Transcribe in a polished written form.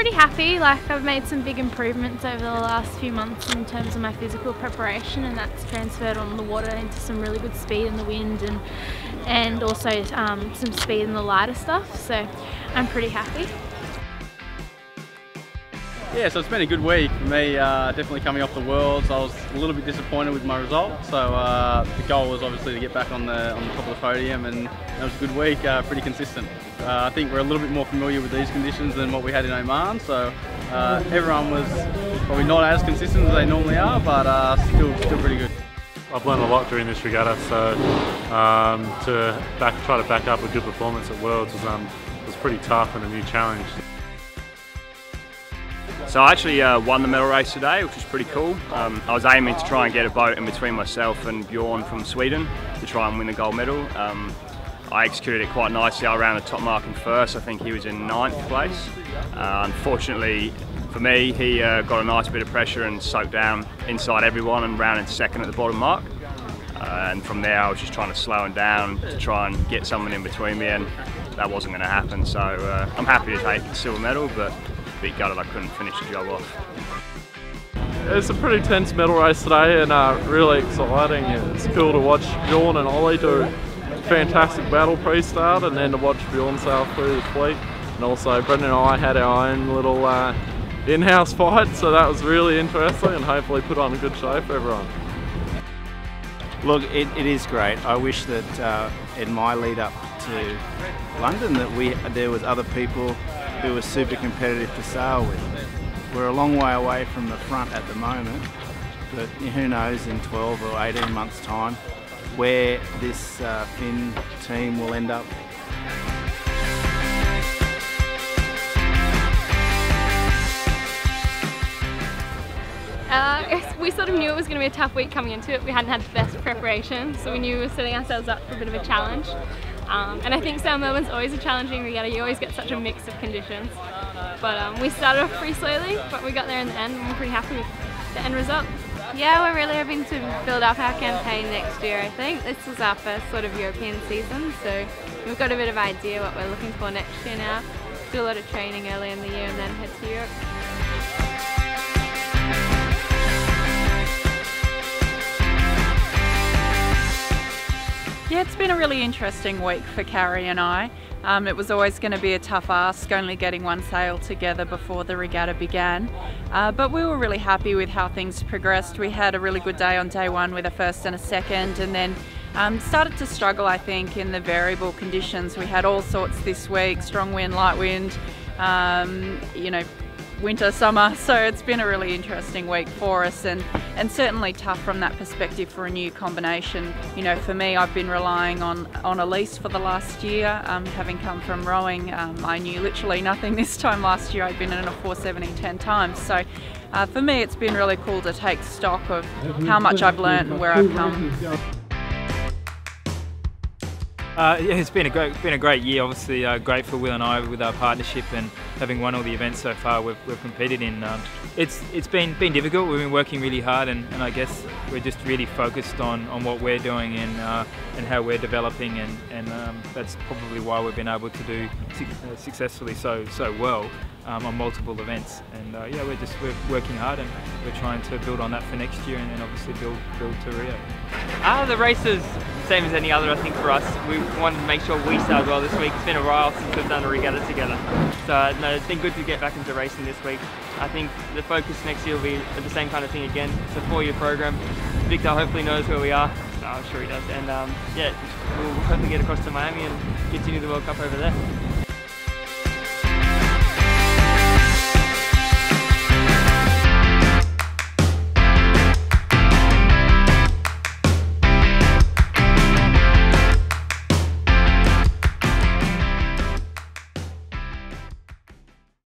pretty happy. Like, I've made some big improvements over the last few months in terms of my physical preparation, and that's transferred on the water into some really good speed in the wind and also some speed in the lighter stuff, so I'm pretty happy. Yeah, so it's been a good week for me, definitely coming off the Worlds. I was a little bit disappointed with my result, so the goal was obviously to get back on the top of the podium, and it was a good week, pretty consistent. I think we're a little bit more familiar with these conditions than what we had in Oman, so everyone was probably not as consistent as they normally are, but still pretty good. I've learned a lot during this regatta, so to try to back up a good performance at Worlds was pretty tough and a new challenge. So I actually won the medal race today, which was pretty cool. I was aiming to try and get a boat in between myself and Bjorn from Sweden to try and win the gold medal. I executed it quite nicely. I ran the top mark in first. I think he was in 9th place. Unfortunately for me, he got a nice bit of pressure and soaked down inside everyone and ran in second at the bottom mark. And from there I was just trying to slow him down to try and get someone in between me, and that wasn't going to happen. So I'm happy to take the silver medal, but a bit gutted I couldn't finish the job off. It's a pretty tense medal race today, and really exciting. It's cool to watch Bjorn and Ollie do fantastic battle pre-start, and then to watch Bjorn sail through the fleet. And also Brendan and I had our own little in-house fight, so that was really interesting and hopefully put on a good show for everyone. Look, it is great. I wish that in my lead up to London that there was other people who were super competitive to sail with. We're a long way away from the front at the moment, but who knows in 12 or 18 months time where this Finn team will end up. We sort of knew it was going to be a tough week coming into it. We hadn't had the best preparation, so we knew we were setting ourselves up for a bit of a challenge. And I think South Melbourne's always a challenging regatta. You always get such a mix of conditions. But we started off pretty slowly, but we got there in the end, and we're pretty happy with the end result. Yeah, we're really hoping to build up our campaign next year, I think. This is our first sort of European season, so we've got a bit of idea what we're looking for next year now. Do a lot of training early in the year and then head to Europe. Yeah, it's been a really interesting week for Carrie and I. It was always going to be a tough ask, only getting one sail together before the regatta began. But we were really happy with how things progressed. We had a really good day on day one with a first and a second, and then started to struggle, I think, in the variable conditions. We had all sorts this week, strong wind, light wind, you know, winter, summer, so it's been a really interesting week for us, and certainly tough from that perspective for a new combination. You know, for me, I've been relying on Elise for the last year, having come from rowing. I knew literally nothing this time last year. I'd been in a 470 10 times, so for me it's been really cool to take stock of how much I've learned and where I've come. Yeah, it's been a great year. Obviously, great for Will and I with our partnership and having won all the events so far we've competed in. It's been difficult. We've been working really hard, and I guess we're just really focused on what we're doing and how we're developing, and that's probably why we've been able to do successfully so well on multiple events. And yeah, we're working hard, and we're trying to build on that for next year, and then obviously build to Rio. The race is the same as any other, I think, for us. We wanted to make sure we sailed well this week. It's been a while since we've done a regatta together. So no, it's been good to get back into racing this week. I think the focus next year will be the same kind of thing again. It's a 4-year program. Victor hopefully knows where we are. I'm sure he does. And yeah, we'll hopefully get across to Miami and continue the World Cup over there.